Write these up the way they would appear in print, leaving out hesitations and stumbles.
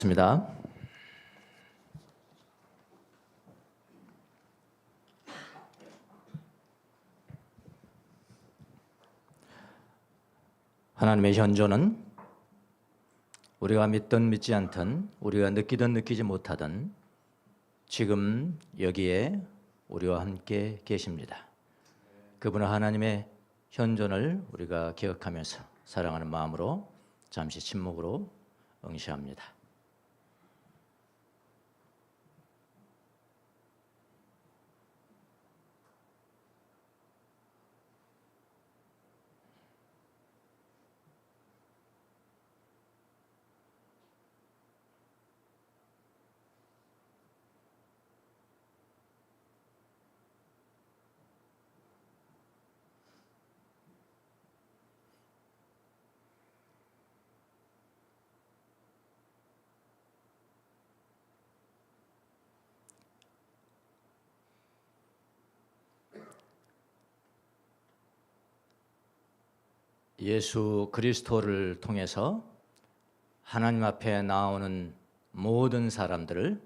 습니다. 하나님의 현존은 우리가 믿든 믿지 않든, 우리가 느끼든 느끼지 못하든 지금 여기에 우리와 함께 계십니다. 그분의 하나님의 현존을 우리가 기억하면서 사랑하는 마음으로 잠시 침묵으로 응시합니다. 예수 그리스도를 통해서 하나님 앞에 나오는 모든 사람들을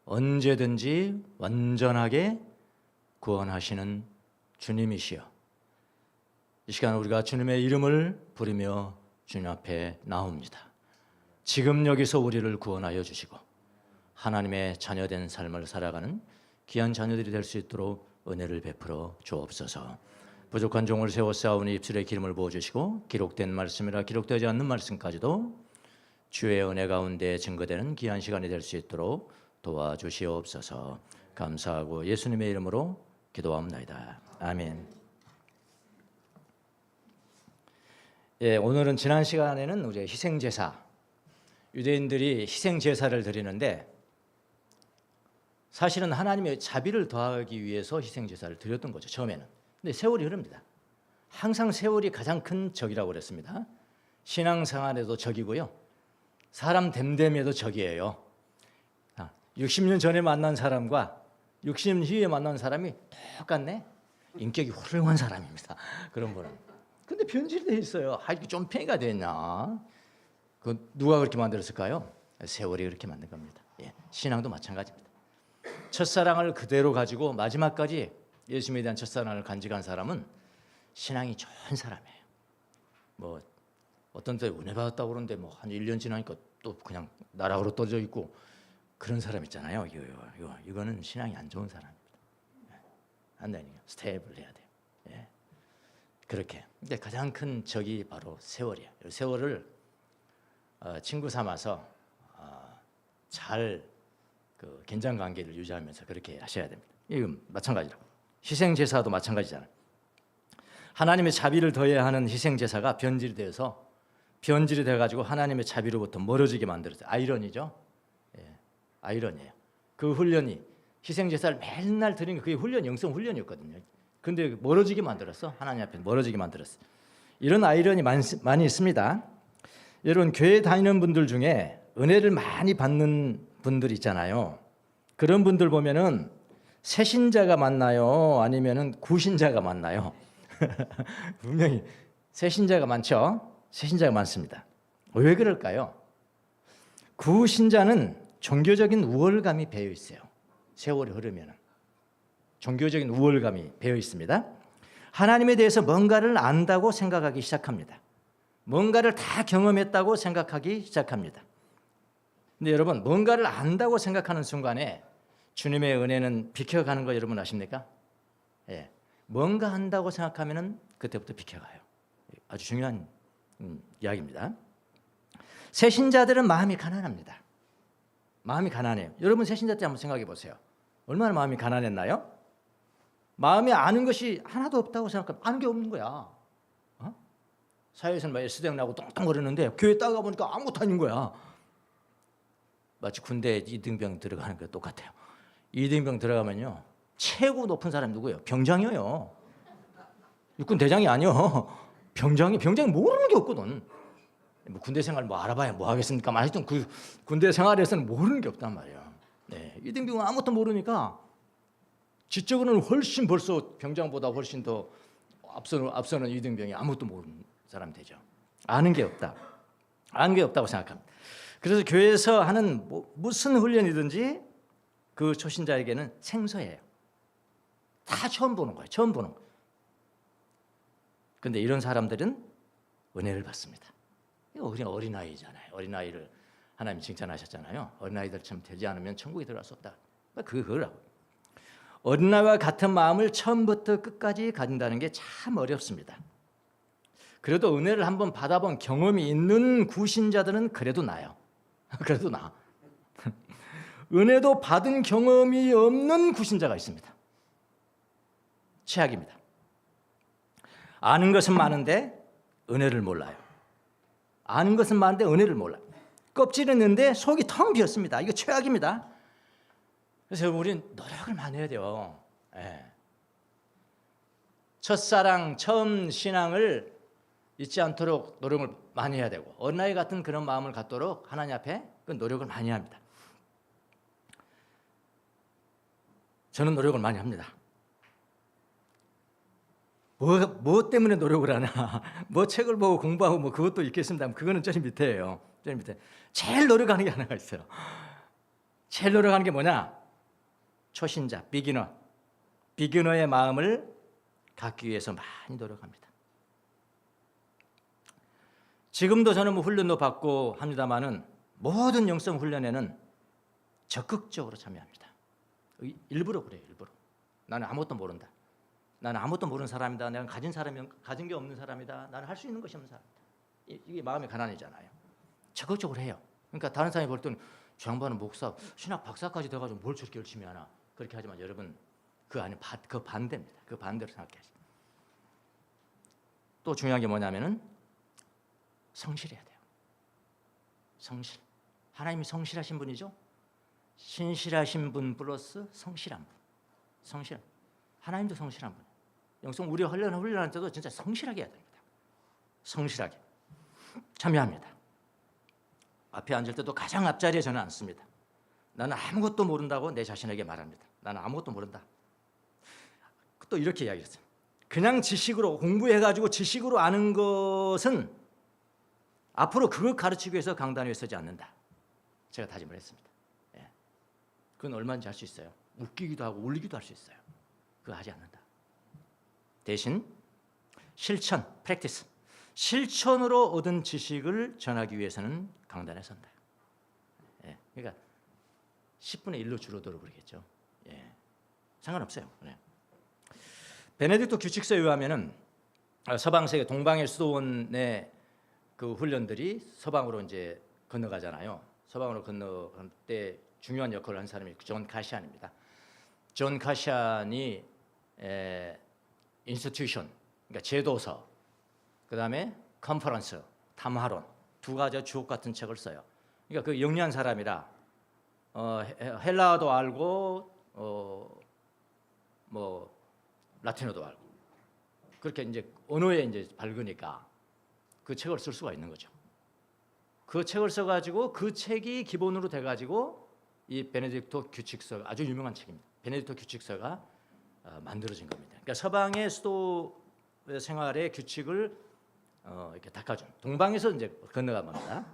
언제든지 완전하게 구원하시는 주님이시여, 이 시간 우리가 주님의 이름을 부르며 주님 앞에 나옵니다. 지금 여기서 우리를 구원하여 주시고 하나님의 자녀된 삶을 살아가는 귀한 자녀들이 될 수 있도록 은혜를 베풀어 주옵소서. 부족한 종을 세워 싸우니 입술에 기름을 부어주시고 기록된 말씀이라 기록되지 않는 말씀까지도 주의 은혜 가운데 증거되는 귀한 시간이 될 수 있도록 도와주시옵소서. 감사하고 예수님의 이름으로 기도합니다. 아멘. 오늘은 지난 시간에는 우리 희생제사, 유대인들이 희생제사를 드리는데 사실은 하나님의 자비를 더하기 위해서 희생제사를 드렸던 거죠, 처음에는. 근데 세월이 흐릅니다. 항상 세월이 가장 큰 적이라고 그랬습니다. 신앙생활에도 적이고요, 사람 됨됨에도 적이에요. 60년 전에 만난 사람과 60년 후에 만난 사람이 똑같네? 인격이 훌륭한 사람입니다, 그런 분은. 근데 변질되어 있어요. 이렇게 좀 폐가 됐냐? 누가 그렇게 만들었을까요? 세월이 그렇게 만든 겁니다. 신앙도 마찬가지입니다. 첫사랑을 그대로 가지고 마지막까지 예수님에 대한 첫사랑을 간직한 사람은 신앙이 좋은 사람이에요. 뭐 어떤 때 은혜 받았다고 그러는데 한 1년 지나니까 또 그냥 나락으로 떨어져 있고 그런 사람 있잖아요. 이거는 신앙이 안 좋은 사람입니다. 안 되니까 스텝을 해야 돼요. 그렇게. 근데 가장 큰 적이 바로 세월이에요. 세월을 친구 삼아서 잘 긴장 관계를 유지하면서 그렇게 하셔야 됩니다. 이건 마찬가지라고. 희생제사도 마찬가지잖아요. 하나님의 자비를 더해야 하는 희생제사가 변질이 돼가지고 하나님의 자비로부터 멀어지게 만들었어요. 아이러니죠. 아이러니예요. 그 훈련이, 희생제사를 맨날 드리는 게 그게 훈련, 영성 훈련이었거든요. 근데 멀어지게 만들었어. 하나님 앞에 멀어지게 만들었어. 이런 아이러니 많이 있습니다. 여러분, 교회 다니는 분들 중에 은혜를 많이 받는 분들 있잖아요. 그런 분들 보면은 새신자가 많나요? 아니면은 구신자가 많나요? 분명히 새신자가 많죠. 새신자가 많습니다. 왜 그럴까요? 구신자는 종교적인 우월감이 배어 있어요. 세월이 흐르면 종교적인 우월감이 배어 있습니다. 하나님에 대해서 뭔가를 안다고 생각하기 시작합니다. 뭔가를 다 경험했다고 생각하기 시작합니다. 근데 여러분, 뭔가를 안다고 생각하는 순간에 주님의 은혜는 비켜가는 거 여러분 아십니까? 뭔가 한다고 생각하면 그때부터 비켜가요. 아주 중요한 이야기입니다. 새신자들은 마음이 가난합니다. 마음이 가난해요. 여러분 새신자 때 한번 생각해 보세요. 얼마나 마음이 가난했나요? 마음에 아는 것이 하나도 없다고 생각하면 아는 게 없는 거야. 사회에서는 S대학 나고 똥똥거리는데 교회 따가 보니까 아무것도 아닌 거야. 마치 군대에 이등병 들어가는 거 똑같아요. 이등병 들어가면요, 최고 높은 사람이 누구예요? 병장이에요. 육군 대장이 아니요. 병장이 모르는 게 없거든. 군대 생활 알아봐야 뭐 하겠습니까? 하여튼 그 군대 생활에서는 모르는 게 없단 말이에요. 이등병은 아무것도 모르니까 지적으로는 훨씬 벌써 병장보다 훨씬 더 앞서는 이등병이 아무것도 모르는 사람이 되죠. 아는 게 없다고 생각합니다. 그래서 교회에서 하는 무슨 훈련이든지 그 초신자에게는 생소해요. 다 처음 보는 거예요. 처음 보는 거예요. 그런데 이런 사람들은 은혜를 받습니다. 우리는 어린아이잖아요. 어린아이를 하나님 칭찬하셨잖아요. 어린아이들처럼 되지 않으면 천국에 들어갈 수 없다. 그거라고. 어린아이와 같은 마음을 처음부터 끝까지 가진다는 게 참 어렵습니다. 그래도 은혜를 한번 받아본 경험이 있는 구신자들은 그래도 나아요. 그래도 나아. 은혜도 받은 경험이 없는 구신자가 있습니다. 최악입니다. 아는 것은 많은데 은혜를 몰라요. 아는 것은 많은데 은혜를 몰라요. 껍질은 있는데 속이 텅 비었습니다. 이거 최악입니다. 그래서 우리는 노력을 많이 해야 돼요. 예. 첫사랑, 처음 신앙을 잊지 않도록 노력을 많이 해야 되고 어린아이 같은 그런 마음을 갖도록 하나님 앞에 그 노력을 많이 합니다. 저는 노력을 많이 합니다. 뭐 때문에 노력을 하나? 뭐 책을 보고 공부하고 뭐 그것도 있겠습니다. 그거는 저리 밑에예요. 저리 밑에. 제일 노력하는 게 하나가 있어요. 제일 노력하는 게 뭐냐? 초신자, 비기너의 마음을 갖기 위해서 많이 노력합니다. 지금도 저는 뭐 훈련도 받고 합니다만은 모든 영성 훈련에는 적극적으로 참여합니다. 일부러 그래요. 일부러. 나는 아무것도 모른다. 나는 아무것도 모르는 사람이다. 내가 가진 게 없는 사람이다. 나는 할 수 있는 것이 없는 사람이다. 이게 마음의 가난이잖아요. 적극적으로 해요. 그러니까 다른 사람이 볼 때는 저 양반은 목사, 신학 박사까지 돼가지고 뭘 저렇게 열심히 하나. 그렇게 하지만 여러분 그 안에 그 반대입니다. 그 반대로 생각해야죠. 또 중요한 게 뭐냐면은 성실해야 돼요. 성실. 하나님이 성실하신 분이죠. 신실하신 분 플러스 성실한 분. 성실한. 하나님도 성실한 분. 영성 우리 훈련할 때도 진짜 성실하게 해야 됩니다. 성실하게 참여합니다. 앞에 앉을 때도 가장 앞자리에 저는 앉습니다. 나는 아무것도 모른다고 내 자신에게 말합니다. 나는 아무것도 모른다. 또 이렇게 이야기했어요. 그냥 지식으로 공부해가지고 지식으로 아는 것은 앞으로 그걸 가르치기 위해서 강단 위에 서지 않는다. 제가 다짐을 했습니다. 예. 그건 얼마든지 할 수 있어요. 웃기기도 하고 울리기도 할 수 있어요. 그거 하지 않는다. 대신 실천, 프랙티스. 실천으로 얻은 지식을 전하기 위해서는 강단에 선다. 예. 그러니까 10분의 1로 줄어들어 버리겠죠. 예. 상관없어요. 네. 베네딕토 규칙서에 의하면은 서방 세계 동방의 수도원의 그 훈련들이 서방으로 이제 건너가잖아요. 서방으로 건너갈 때 중요한 역할을 한 사람이 존 카시안입니다. 존 카시안이 인스티튜션, 그러니까 제도서, 그다음에 컨퍼런스, 탐화론 두 가지 주옥 같은 책을 써요. 그러니까 그 영리한 사람이라 헬라어도 알고 뭐 라틴어도 알고 그렇게 이제 언어에 이제 밝으니까 그 책을 쓸 수가 있는 거죠. 그 책을 써가지고 그 책이 기본으로 돼가지고 이 베네딕토 규칙서 아주 유명한 책입니다. 베네딕토 규칙서가 만들어진 겁니다. 그러니까 서방의 수도 생활의 규칙을 이렇게 닦아준 동방에서 이제 건너간 겁니다.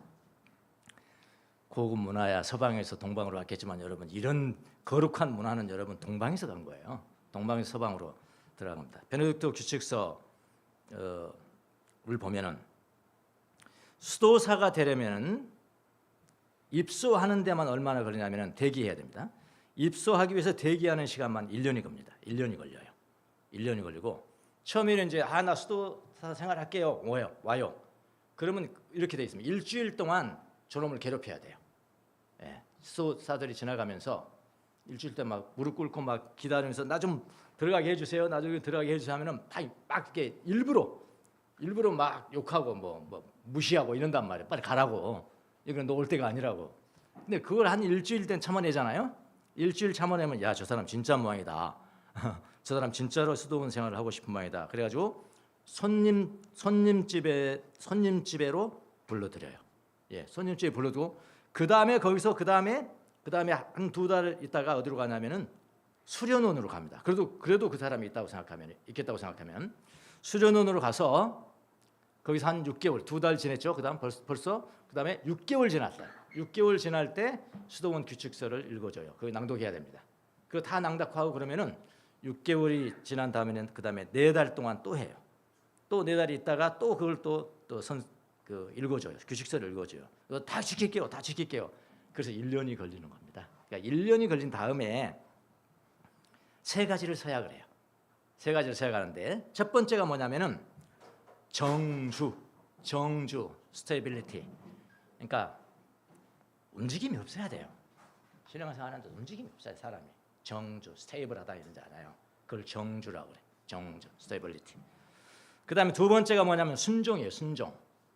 고급 문화야 서방에서 동방으로 왔겠지만 여러분 이런 거룩한 문화는 여러분 동방에서 간 거예요. 동방에서 서방으로 들어간 겁니다. 베네딕토 규칙서를 보면은 수도사가 되려면은 입소하는 데만 얼마나 걸리냐면은 대기해야 됩니다. 입소하기 위해서 대기하는 시간만 1년이 겁니다. 1년이 걸려요. 1년이 걸리고 처음에는 이제 나 수도사 생활할게요. 와요. 그러면 이렇게 돼 있습니다. 일주일 동안 저놈을 괴롭혀야 돼요. 예, 수도사들이 지나가면서 일주일 때 막 무릎 꿇고 막 기다리면서 나 좀 들어가게 해주세요. 나중에 들어가게 해주세요 하면은 막 이렇게 일부러 막 욕하고 뭐 무시하고 이런단 말이에요. 빨리 가라고. 이건 너 올 때가 아니라고. 근데 그걸 한 일주일 땐 참아내잖아요. 일주일 참아내면 야, 저 사람 진짜 모양이다. 저 사람 진짜로 수도원 생활을 하고 싶은 모양이다. 그래가지고 손님집에로 불러들여요. 예, 손님집에 불러두고 그 다음에 한 2달 있다가 어디로 가냐면은 수련원으로 갑니다. 그래도 그 사람이 있겠다고 생각하면 수련원으로 가서 거기서 한 6개월, 2달 지냈죠. 그다음 벌써 그다음에 6개월 지났어요. 6개월 지날 때 수도원 규칙서를 읽어줘요. 그거 낭독해야 됩니다. 그거 다 낭독하고 그러면은 6개월이 지난 다음에는 그 다음에 4달 동안 또 해요. 또 4달이 있다가 또 그걸 또 읽어줘요. 규칙서를 읽어줘요. 다 지킬게요. 다 지킬게요. 그래서 1년이 걸리는 겁니다. 그러니까 1년이 걸린 다음에 3가지를 서약을 해요. 3가지를 서약하는데 첫 번째가 뭐냐면은 정주, 스테빌리티. 그러니까 움직임이 없어야 돼요. 신앙생활하는데 움직임이 없어야 돼, 사람이. 정주, 스테이블하다 이런지 알아요. 그걸 정주라고 그래. 정주, 스테빌리티. 그 다음에 두 번째가 뭐냐면 순종이에요.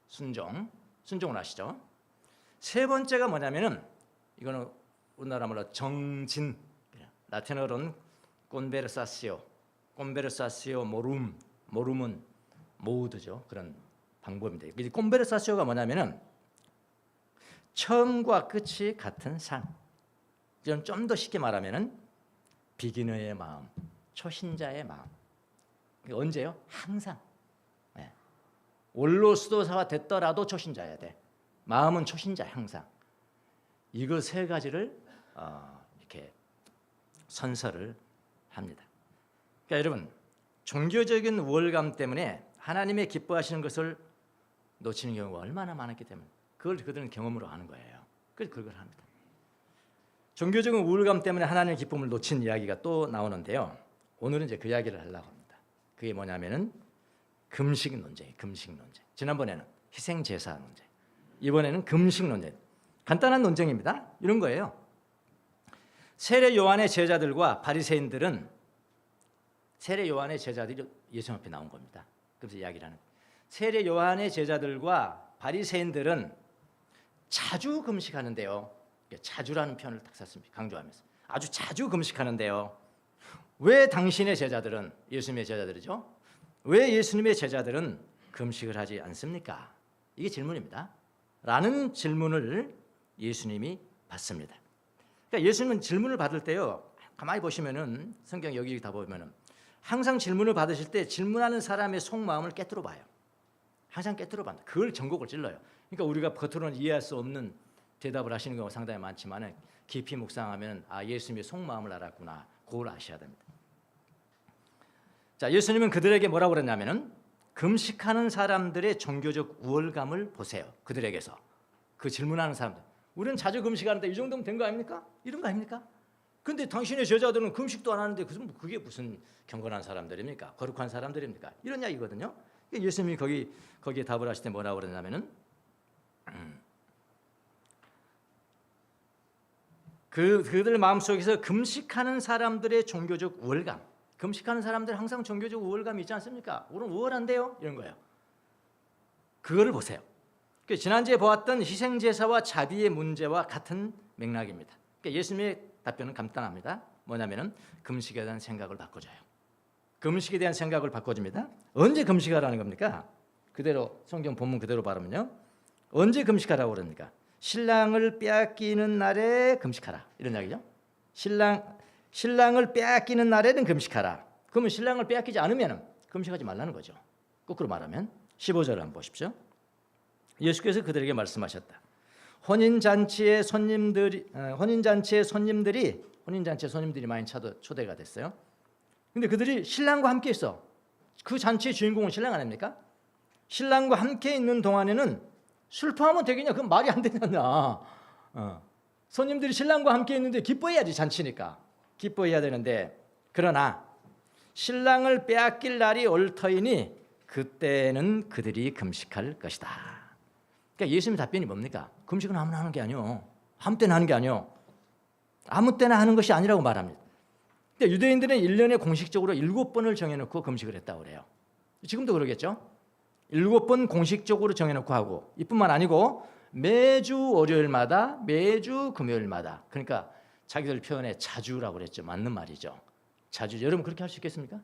순종을 아시죠? 세 번째가 뭐냐면은 이거는 우리나라 말로 정진, 라틴어로는 콘베르사시오, 모룸은 모드죠. 그런 방법입니다. 콘베르사시오가 뭐냐면은 처음과 끝이 같은 상. 이건 좀 더 쉽게 말하면은 비기너의 마음, 초신자의 마음. 언제요? 항상. 네. 원로 수도사가 됐더라도 초신자여야 돼. 마음은 초신자 항상. 이거 3가지를 이렇게 선서를 합니다. 그러니까 여러분 종교적인 우월감 때문에 하나님의 기뻐하시는 것을 놓치는 경우가 얼마나 많았기 때문에 그걸 그들은 경험으로 아는 거예요. 그래서 그걸 합니다. 종교적인 우월감 때문에 하나님의 기쁨을 놓친 이야기가 또 나오는데요. 오늘은 이제 그 이야기를 하려고 합니다. 그게 뭐냐면은 금식 논쟁. 지난번에는 희생 제사 논쟁. 이번에는 금식 논쟁. 간단한 논쟁입니다. 이런 거예요. 세례 요한의 제자들과 바리새인들은 세례 요한의 제자들이 예수 앞에 나온 겁니다. 그래서 이야기를 하는 거예요. 세례 요한의 제자들과 바리새인들은 자주 금식하는데요. 자주라는 표현을 딱 썼습니다. 강조하면서 아주 자주 금식하는데요. 왜 당신의 제자들은 예수님의 제자들이죠? 왜 예수님의 제자들은 금식을 하지 않습니까? 이게 질문입니다. 라는 질문을 예수님이 받습니다. 그러니까 예수님은 질문을 받을 때요. 가만히 보시면은 성경 여기 다 보면은 항상 질문을 받으실 때 질문하는 사람의 속마음을 깨뜨려 봐요. 항상 깨뜨려 봐요. 그걸 전곡을 찔러요. 그러니까 우리가 겉으로는 이해할 수 없는 대답을 하시는 경우가 상당히 많지만 깊이 묵상하면 예수님의 속마음을 알았구나. 그걸 아셔야 됩니다. 자, 예수님은 그들에게 뭐라고 그랬냐면은 금식하는 사람들의 종교적 우월감을 보세요. 그들에게서 그 질문하는 사람들. 우리는 자주 금식하는데 이 정도면 된 거 아닙니까? 이런 거 아닙니까? 근데 당신의 제자들은 금식도 안 하는데 그게 무슨 경건한 사람들입니까? 거룩한 사람들입니까? 이런 이야기거든요. 예수님이 거기에 답을 하실 때 뭐라고 그러냐면은 그들 마음속에서 금식하는 사람들의 종교적 우월감, 금식하는 사람들 항상 종교적 우월감이 있지 않습니까? 우리는 우월한데요? 이런 거예요. 그거를 보세요. 지난주에 보았던 희생제사와 자비의 문제와 같은 맥락입니다. 예수님의 답변은 간단합니다. 뭐냐면은 금식에 대한 생각을 바꿔줘요. 금식에 대한 생각을 바꿔줍니다. 언제 금식하라는 겁니까? 그대로 성경 본문 그대로 바르면요. 언제 금식하라고 그럽니까? 신랑을 빼앗기는 날에 금식하라. 이런 이야기죠. 신랑을 빼앗기는 날에는 금식하라. 그러면 신랑을 빼앗기지 않으면 금식하지 말라는 거죠. 거꾸로 말하면 15절을 한번 보십시오. 예수께서 그들에게 말씀하셨다. 혼인잔치에 손님들이 많이 초대가 됐어요. 근데 그들이 신랑과 함께 있어. 그 잔치의 주인공은 신랑 아닙니까? 신랑과 함께 있는 동안에는 슬퍼하면 되겠냐? 그건 말이 안 되잖아. 손님들이 신랑과 함께 있는데 기뻐해야지, 잔치니까. 기뻐해야 되는데, 그러나 신랑을 빼앗길 날이 올 터이니 그때는 그들이 금식할 것이다. 그러니까 예수님 답변이 뭡니까? 금식은 아무나 하는 게 아니요. 아무 때나 하는 게 아니요. 아무 때나 하는 것이 아니라고 말합니다. 근데 유대인들은 1년에 공식적으로 7번을 정해놓고 금식을 했다고 그래요. 지금도 그러겠죠? 7번 공식적으로 정해놓고 하고, 이뿐만 아니고 매주 월요일마다, 매주 금요일마다, 그러니까 자기들 표현에 자주라고 그랬죠. 맞는 말이죠. 자주. 여러분 그렇게 할 수 있겠습니까?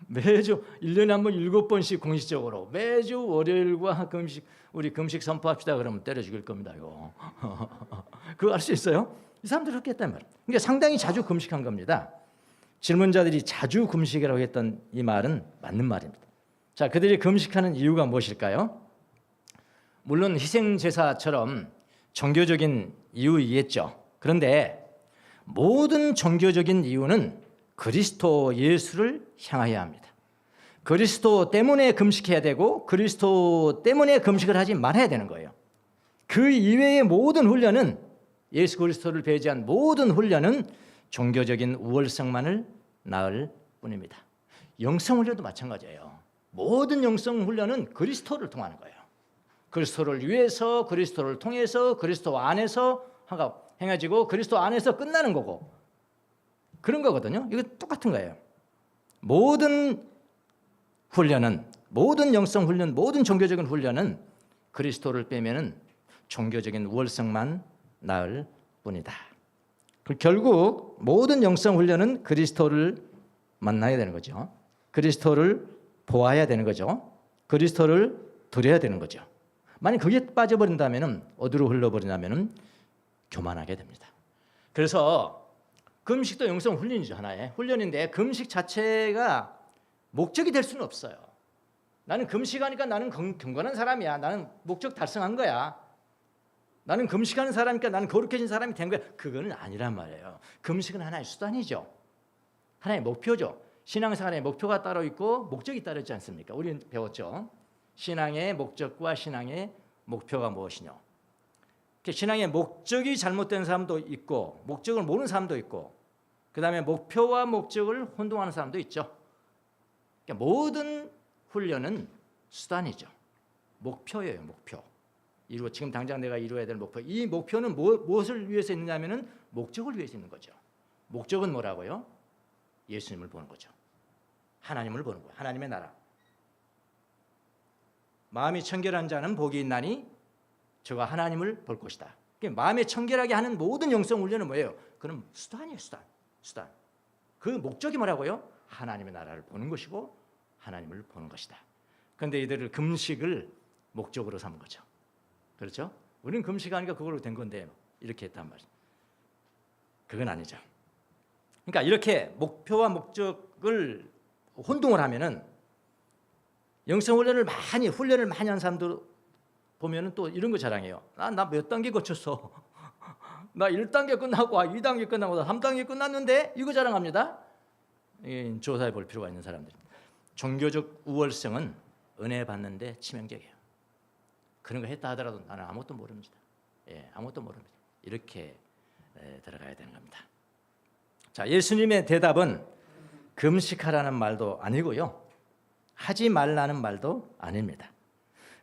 매주 1년에 한 번 7번씩 공식적으로 매주 월요일과 금식, 우리 금식 선포합시다 그러면 때려 죽일 겁니다. 이거. 그거 할 수 있어요? 이 사람들이 그렇게 했단 말이에요. 그러니까 상당히 자주 금식한 겁니다. 질문자들이 자주 금식이라고 했던 이 말은 맞는 말입니다. 자, 그들이 금식하는 이유가 무엇일까요? 물론 희생제사처럼 종교적인 이유이겠죠. 그런데 모든 종교적인 이유는 그리스도 예수를 향하여야 합니다. 그리스도 때문에 금식해야 되고 그리스도 때문에 금식을 하지 말아야 되는 거예요. 그 이외의 모든 훈련은, 예수 그리스도를 배제한 모든 훈련은 종교적인 우월성만을 낳을 뿐입니다. 영성 훈련도 마찬가지예요. 모든 영성 훈련은 그리스도를 통하는 거예요. 그리스도를 위해서, 그리스도를 통해서, 그리스도 안에서 행해지고 그리스도 안에서 끝나는 거고, 그런 거거든요. 이거 똑같은 거예요. 모든 훈련은, 모든 영성 훈련, 모든 종교적인 훈련은 그리스도를 빼면은 종교적인 우월성만 낳을 뿐이다. 결국 모든 영성 훈련은 그리스도를 만나야 되는 거죠. 그리스도를 보아야 되는 거죠. 그리스도를 드려야 되는 거죠. 만약 그게 빠져버린다면, 어디로 흘러버리냐면 교만하게 됩니다. 그래서 금식도 영성 훈련이죠. 하나의 훈련인데 금식 자체가 목적이 될 수는 없어요. 나는 금식하니까 나는 경건한 사람이야. 나는 목적 달성한 거야. 나는 금식하는 사람이니까 나는 거룩해진 사람이 된 거야. 그거는 아니란 말이에요. 금식은 하나의 수단이죠. 하나의 목표죠. 신앙생활의 목표가 따로 있고 목적이 따로 있지 않습니까? 우리는 배웠죠. 신앙의 목적과 신앙의 목표가 무엇이냐. 신앙의 목적이 잘못된 사람도 있고 목적을 모르는 사람도 있고, 그 다음에 목표와 목적을 혼동하는 사람도 있죠. 그러니까 모든 훈련은 수단이죠. 목표예요. 목표. 지금 당장 내가 이루어야 될 목표. 이 목표는 무엇을 위해서 있느냐면은 목적을 위해서 있는 거죠. 목적은 뭐라고요? 예수님을 보는 거죠. 하나님을 보는 거예요. 하나님의 나라. 마음이 청결한 자는 복이 있나니 저가 하나님을 볼 것이다. 마음에 청결하게 하는 모든 영성 훈련은 뭐예요? 그럼 수단이에요. 수단. 그 목적이 뭐라고요? 하나님의 나라를 보는 것이고 하나님을 보는 것이다. 그런데 이들을 금식을 목적으로 삼은 거죠. 그렇죠? 우리는 금식하니까 그걸로 된 건데 이렇게 했단 말이에요. 그건 아니죠. 그러니까 이렇게 목표와 목적을 혼동을 하면은 영성 훈련을 많이 한 사람들 보면은 또 이런 거 자랑해요. 나 몇 단계 거쳤어. 나 1단계 끝나고 2단계 끝나고 3단계 끝났는데 이거 자랑합니다. 조사해 볼 필요가 있는 사람들. 종교적 우월성은 은혜 받는데 치명적이에요. 그런 거 했다 하더라도 나는 아무것도 모릅니다. 아무것도 모릅니다. 이렇게 들어가야 되는 겁니다. 자, 예수님의 대답은 금식하라는 말도 아니고요. 하지 말라는 말도 아닙니다.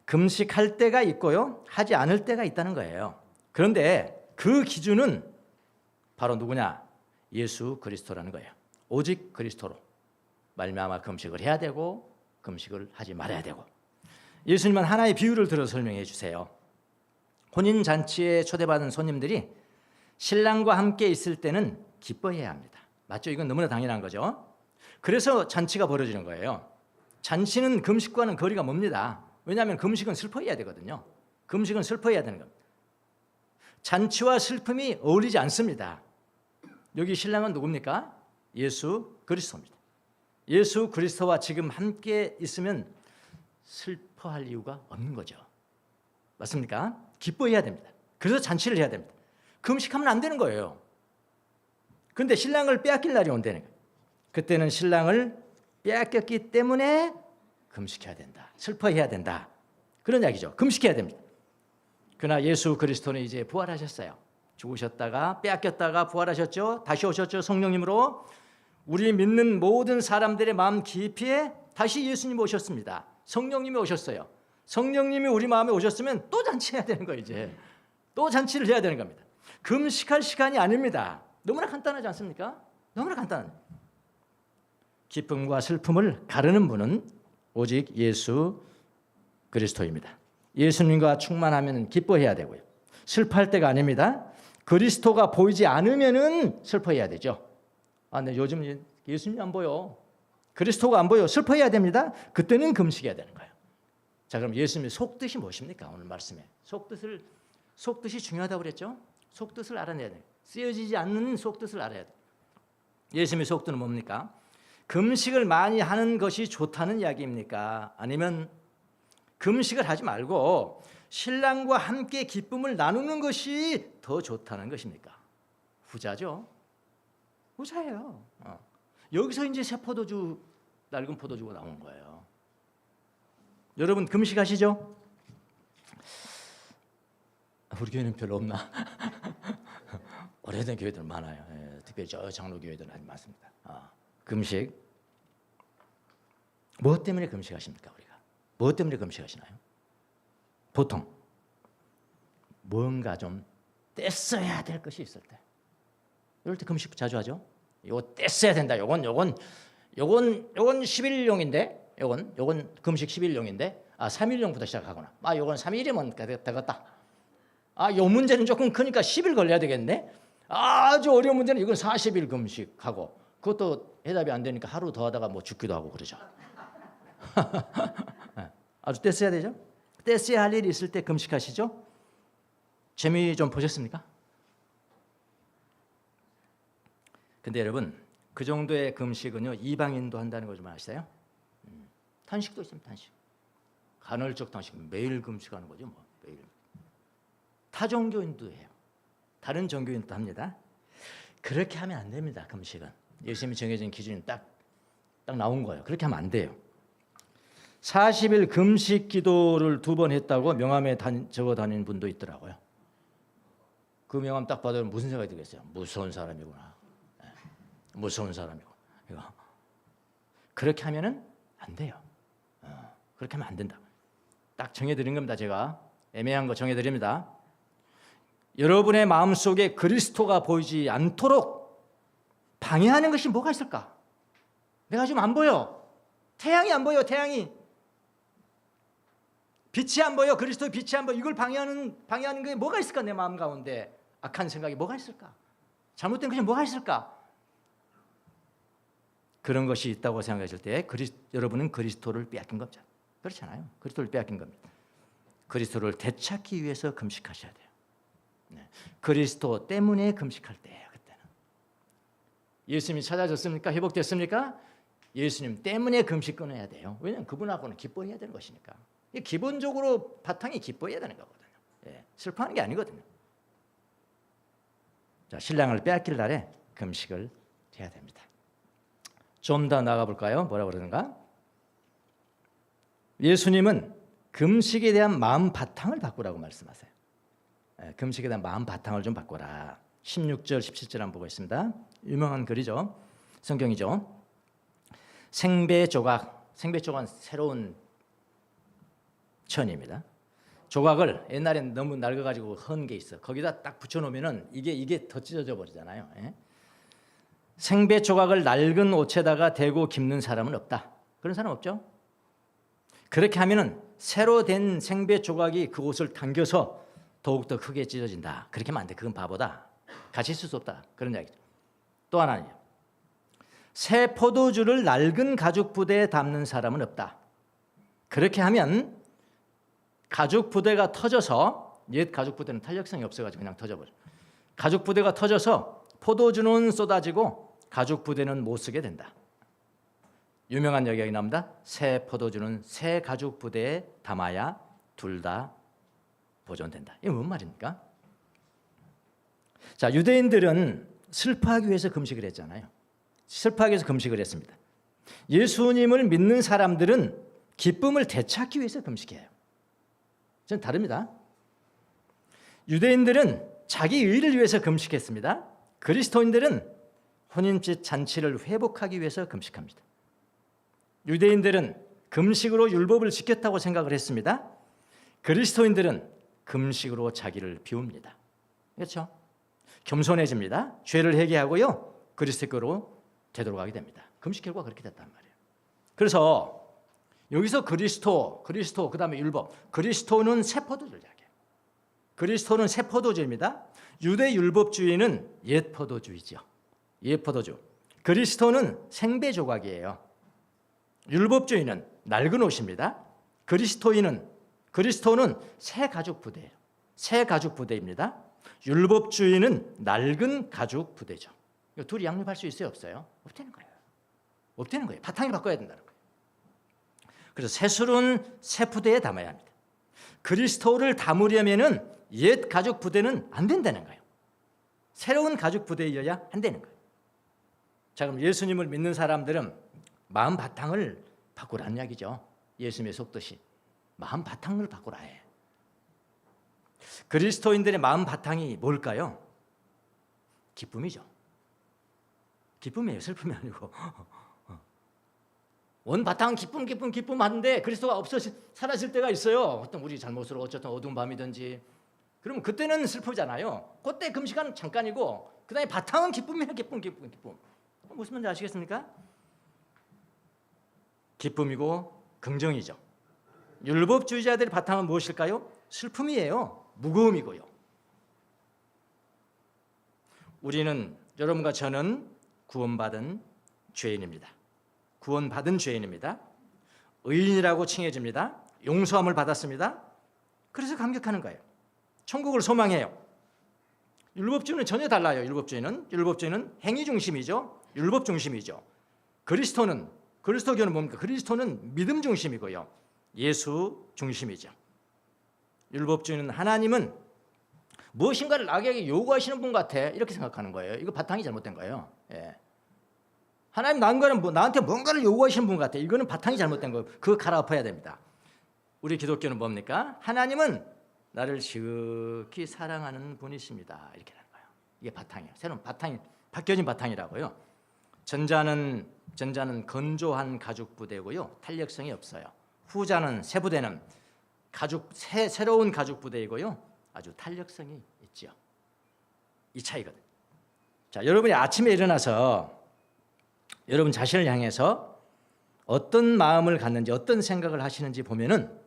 금식할 때가 있고요. 하지 않을 때가 있다는 거예요. 그런데 그 기준은 바로 누구냐? 예수 그리스도라는 거예요. 오직 그리스도로 말미암아 금식을 해야 되고 금식을 하지 말아야 되고. 예수님은 하나의 비유를 들어 설명해 주세요. 혼인잔치에 초대받은 손님들이 신랑과 함께 있을 때는 기뻐해야 합니다. 맞죠? 이건 너무나 당연한 거죠. 그래서 잔치가 벌어지는 거예요. 잔치는 금식과는 거리가 멉니다. 왜냐하면 금식은 슬퍼해야 되거든요. 금식은 슬퍼해야 되는 겁니다. 잔치와 슬픔이 어울리지 않습니다. 여기 신랑은 누굽니까? 예수 그리스도입니다. 예수 그리스도와 지금 함께 있으면 슬퍼할 이유가 없는 거죠. 맞습니까? 기뻐해야 됩니다. 그래서 잔치를 해야 됩니다. 금식하면 안 되는 거예요. 그런데 신랑을 빼앗길 날이 온다는 거예요. 그때는 신랑을 빼앗겼기 때문에 금식해야 된다. 슬퍼해야 된다. 그런 이야기죠. 금식해야 됩니다. 그러나 예수 그리스도는 이제 부활하셨어요. 죽으셨다가 빼앗겼다가 부활하셨죠. 다시 오셨죠. 성령님으로. 우리 믿는 모든 사람들의 마음 깊이에 다시 예수님이 오셨습니다. 성령님이 오셨어요. 성령님이 우리 마음에 오셨으면 또 잔치해야 되는 거예요. 이제 또 잔치를 해야 되는 겁니다. 금식할 시간이 아닙니다. 너무나 간단하지 않습니까? 너무나 간단한. 기쁨과 슬픔을 가르는 분은 오직 예수 그리스도입니다. 예수님과 충만하면 기뻐해야 되고요. 슬퍼할 때가 아닙니다. 그리스도가 보이지 않으면은 슬퍼해야 되죠. 근데 요즘 예수님이 안 보여. 그리스도가 안 보여. 슬퍼해야 됩니다. 그때는 금식해야 되는 거예요. 자, 그럼 예수님의 속뜻이 무엇입니까? 오늘 말씀에 속뜻이 중요하다고 그랬죠. 속뜻을 알아내야 돼요. 쓰여지지 않는 속뜻을 알아야 돼요. 예수님의 속뜻은 뭡니까? 금식을 많이 하는 것이 좋다는 이야기입니까? 아니면 금식을 하지 말고 신랑과 함께 기쁨을 나누는 것이 더 좋다는 것입니까? 후자죠. 후자예요. 여기서 이제 새 포도주, 낡은 포도주가 나온 거예요. 여러분 금식하시죠? 우리 교회는 별로 없나? 오래된 교회들 많아요. 예, 특별히 저 장로 교회들은 아주 많습니다. 금식. 무엇 때문에 금식하십니까? 우리가 무엇 때문에 금식하시나요? 보통 뭔가 좀 떼써야 될 것이 있을 때, 이럴 때 금식 자주 하죠. 이거 떼써야 된다. 요건 10일용인데, 요건 금식 10일용인데, 3일용부터 시작하거나, 요건 3일이면 되겠다. 요 문제는 조금 크니까 10일 걸려야 되겠네. 아주 어려운 문제는 이건 40일 금식하고, 그것도 해답이 안 되니까 하루 더 하다가 뭐 죽기도 하고 그러죠. 아주 떼써야 되죠. 떼써야 할 일이 있을 때 금식하시죠. 재미 좀 보셨습니까? 근데 여러분, 그 정도의 금식은요, 이방인도 한다는 거 좀 아시나요? 탄식도 있습니다. 탄식. 간헐적 탄식, 매일 금식하는 거죠. 뭐 매일. 타 종교인도 해요. 다른 종교인도 합니다. 그렇게 하면 안 됩니다. 금식은 예수님이 정해진 기준이 딱 나온 거예요. 그렇게 하면 안 돼요. 40일 금식 기도를 2번 했다고 명함에 적어 다니는 분도 있더라고요. 그 명함 딱 봐도 무슨 생각이 들겠어요? 무서운 사람이구나. 무서운 사람이고. 이거 그렇게 하면은 안 돼요. 그렇게 하면 안 된다. 딱 정해드린 겁니다. 제가 애매한 거 정해드립니다. 여러분의 마음속에 그리스도가 보이지 않도록 방해하는 것이 뭐가 있을까? 내가 지금 안 보여. 태양이 안 보여. 태양이. 빛이 안 보여. 그리스도의 빛이 안 보여. 이걸 방해하는 게 뭐가 있을까? 내 마음 가운데 악한 생각이 뭐가 있을까? 잘못된 것이 뭐가 있을까? 그런 것이 있다고 생각하실 때 여러분은 그리스도를 빼앗긴 겁니다. 그렇잖아요. 그리스도를 빼앗긴 겁니다. 그리스도를 되찾기 위해서 금식하셔야 돼요. 그리스도 때문에 금식할 때예요. 그때는 예수님이 찾아졌습니까? 회복됐습니까? 예수님 때문에 금식 끊어야 돼요. 왜냐하면 그분하고는 기뻐해야 되는 것이니까. 기본적으로 바탕이 기뻐해야 되는 거거든요. 슬퍼하는 게 아니거든요. 자, 신랑을 빼앗길 날에 금식을 해야 됩니다. 좀 더 나가 볼까요? 뭐라고 그러는가? 예수님은 금식에 대한 마음 바탕을 바꾸라고 말씀하세요. 금식에 대한 마음 바탕을 좀 바꿔라. 16절, 17절 한번 보고 있습니다. 유명한 글이죠. 성경이죠. 생배 조각은 새로운 천입니다. 조각을 옛날엔 너무 낡아가지고 헌 게 있어. 거기다 딱 붙여놓으면은 이게 더 찢어져 버리잖아요. 생배 조각을 낡은 옷에다가 대고 깁는 사람은 없다. 그런 사람 없죠? 그렇게 하면은 새로 된 생배 조각이 그 옷을 당겨서 더욱더 크게 찢어진다. 그렇게 하면 안 돼. 그건 바보다. 같이 쓸 수 없다. 그런 이야기죠. 또 하나는요. 새 포도주를 낡은 가죽 부대에 담는 사람은 없다. 그렇게 하면 가죽 부대가 터져서, 옛 가죽 부대는 탄력성이 없어가지고 그냥 터져버려. 가죽 부대가 터져서 포도주는 쏟아지고 가죽 부대는 못 쓰게 된다. 유명한 이야기 나옵니다. 새 포도주는 새 가죽 부대에 담아야 둘 다 보존된다. 이게 뭔 말입니까? 자, 유대인들은 슬퍼하기 위해서 금식을 했잖아요. 슬퍼하기 위해서 금식을 했습니다. 예수님을 믿는 사람들은 기쁨을 되찾기 위해서 금식해요. 전 다릅니다. 유대인들은 자기 의를 위해서 금식했습니다. 그리스도인들은 혼인집 잔치를 회복하기 위해서 금식합니다. 유대인들은 금식으로 율법을 지켰다고 생각을 했습니다. 그리스도인들은 금식으로 자기를 비웁니다. 그렇죠? 겸손해집니다. 죄를 회개하고요. 그리스도께로 되돌아가게 됩니다. 금식 결과가 그렇게 됐단 말이에요. 그래서 여기서 그리스도 그다음에 율법. 그리스도는 새 포도주를 이야기해요. 그리스도는 새 포도주입니다. 유대 율법주의는 옛 포도주이죠. 옛 포도주. 그리스도는 생배 조각이에요. 율법주의는 낡은 옷입니다. 그리스도는 새 가죽 부대예요. 새 가죽 부대입니다. 율법주의는 낡은 가죽 부대죠. 둘이 양립할 수 있어요, 없어요? 없다는 거예요. 없다는 거예요. 바탕을 바꿔야 된다는 거예요. 그래서 새 술은 새 부대에 담아야 합니다. 그리스도를 담으려면은 옛 가죽 부대는 안 된다는 거예요. 새로운 가죽 부대여야 한다는 거예요. 자, 그럼 예수님을 믿는 사람들은 마음 바탕을 바꾸라는 이야기죠. 예수님의 속뜻이 마음 바탕을 바꾸라 해. 그리스도인들의 마음 바탕이 뭘까요? 기쁨이죠. 기쁨이에요. 슬픔이 아니고. 원 바탕 기쁨 하는데 그리스도가 사라질 때가 있어요. 어떤 우리 잘못으로 어쨌든 어두운 밤이든지. 그러면 그때는 슬프잖아요. 그때 금식은 잠깐이고 그다음에 바탕은 기쁨이에요. 기쁨. 무슨 말인지 아시겠습니까? 기쁨이고 긍정이죠. 율법주의자들의 바탕은 무엇일까요? 슬픔이에요. 무거움이고요. 우리는, 여러분과 저는 구원받은 죄인입니다. 구원받은 죄인입니다. 의인이라고 칭해집니다. 용서함을 받았습니다. 그래서 감격하는 거예요. 천국을 소망해요. 율법주의는 전혀 달라요. 율법주의는 행위 중심이죠. 율법 중심이죠. 그리스도교는 뭡니까? 그리스도는 믿음 중심이고요. 예수 중심이죠. 율법주의는 하나님은 무엇인가를 나에게 요구하시는 분 같아 이렇게 생각하는 거예요. 이거 바탕이 잘못된 거예요. 예. 하나님 나한테 뭔가를 요구하시는 분 같아. 이거는 바탕이 잘못된 거예요. 그거 갈아엎어야 됩니다. 우리 기독교는 뭡니까? 하나님은 나를 지극히 사랑하는 분이십니다. 이렇게 하는 거예요. 이게 바탕이에요. 새로운 바탕이 바뀌어진 바탕이라고요. 전자는 건조한 가죽 부대고요. 탄력성이 없어요. 후자는 새 부대는 새로운 가죽 부대이고요. 아주 탄력성이 있죠. 이 차이거든요. 자, 여러분이 아침에 일어나서 여러분 자신을 향해서 어떤 마음을 갖는지 어떤 생각을 하시는지 보면은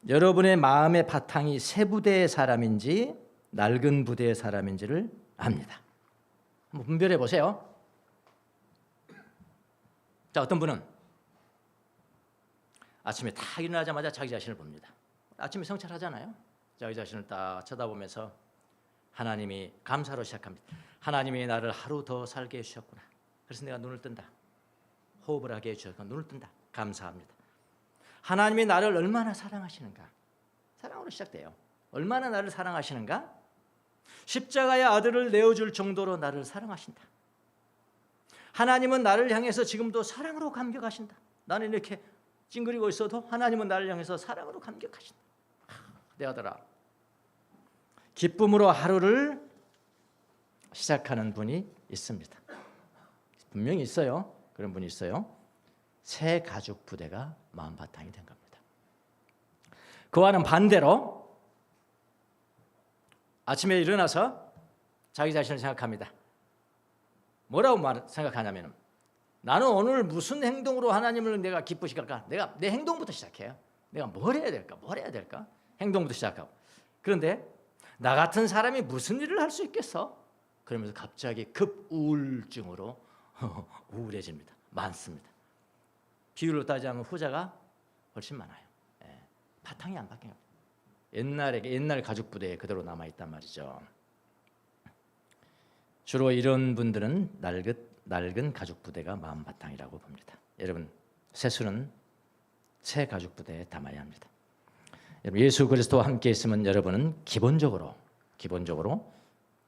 여러분의 마음의 바탕이 새 부대의 사람인지 낡은 부대의 사람인지를 압니다. 한번 분별해 보세요. 자, 어떤 분은 아침에 딱 일어나자마자 자기 자신을 봅니다. 아침에 성찰하잖아요. 자기 자신을 딱 쳐다보면서 하나님이 감사로 시작합니다. 하나님이 나를 하루 더 살게 해주셨구나. 그래서 내가 눈을 뜬다. 호흡을 하게 해주셔서 눈을 뜬다. 감사합니다. 하나님이 나를 얼마나 사랑하시는가. 사랑으로 시작돼요. 얼마나 나를 사랑하시는가. 십자가의 아들을 내어줄 정도로 나를 사랑하신다. 하나님은 나를 향해서 지금도 사랑으로 감격하신다. 나는 이렇게 찡그리고 있어도 하나님은 나를 향해서 사랑으로 감격하신다. 내 아들아, 기쁨으로 하루를 시작하는 분이 있습니다. 분명히 있어요. 그런 분이 있어요. 새 가죽 부대가 마음 바탕이 된 겁니다. 그와는 반대로 아침에 일어나서 자기 자신을 생각합니다. 뭐라고 생각하냐면 나는 오늘 무슨 행동으로 하나님을 내가 기쁘시게 할까? 내가 내 행동부터 시작해요. 내가 뭘 해야 될까? 행동부터 시작하고. 그런데 나 같은 사람이 무슨 일을 할 수 있겠어? 그러면서 갑자기 급 우울증으로 우울해집니다. 많습니다. 비율로 따지자면 후자가 훨씬 많아요. 예, 바탕이 안 바뀌어요. 옛날 가죽 부대에 그대로 남아 있단 말이죠. 주로 이런 분들은 낡은 가죽 부대가 마음 바탕이라고 봅니다. 여러분, 세수는 새 가죽 부대에 담아야 합니다. 여러분, 예수 그리스도와 함께 있으면 여러분은 기본적으로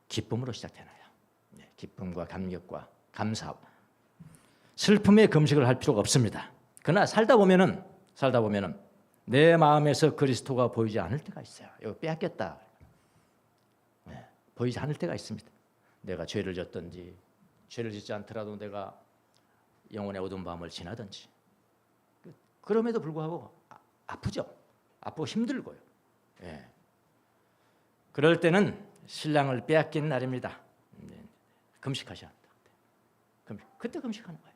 기쁨으로 시작되나요? 네, 기쁨과 감격과 감사, 슬픔의 금식을 할 필요가 없습니다. 그러나 살다 보면은 내 마음에서 그리스도가 보이지 않을 때가 있어요. 이거 빼앗겼다. 네, 보이지 않을 때가 있습니다. 내가 죄를 졌든지 죄를 짓지 않더라도 내가 영혼의 어두운 밤을 지나든지 그럼에도 불구하고 아프죠. 아프고 힘들고요. 예. 그럴 때는 신랑을 빼앗긴 날입니다. 금식하셔야 합니다. 그때 금식하는 거예요.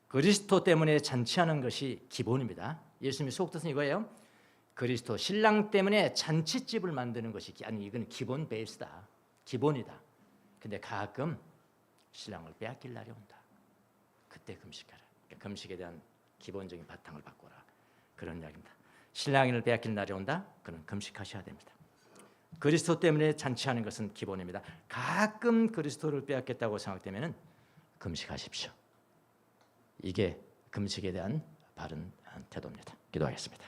그리스도 때문에 잔치하는 것이 기본입니다. 예수님의 속뜻은 이거예요. 그리스도 신랑 때문에 잔치집을 만드는 것이 이건 기본 베이스다. 기본이다. 근데 가끔 신랑을 빼앗길 날이 온다. 그때 금식하라. 그러니까 금식에 대한 기본적인 바탕을 바꿔라. 그런 이야기입니다. 신랑을 빼앗길 날이 온다. 그는 금식하셔야 됩니다. 그리스도 때문에 잔치하는 것은 기본입니다. 가끔 그리스도를 빼앗겠다고 생각되면 금식하십시오. 이게 금식에 대한 바른 태도입니다. 기도하겠습니다.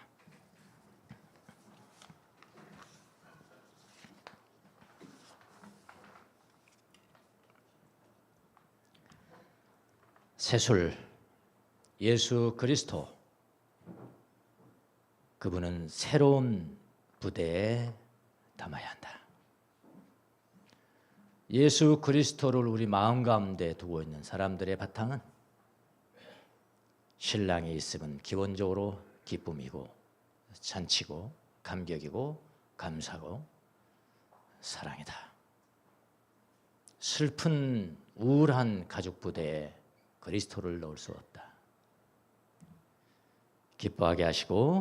세술 예수 그리스도, 그분은 새로운 부대에 담아야 한다. 예수 그리스도를 우리 마음 가운데 두고 있는 사람들의 바탕은 신랑이 있으면 기본적으로 기쁨이고 잔치고 감격이고 감사고 사랑이다. 슬픈 우울한 가족 부대에 그리스도를 넣을 수 없다. 기뻐하게 하시고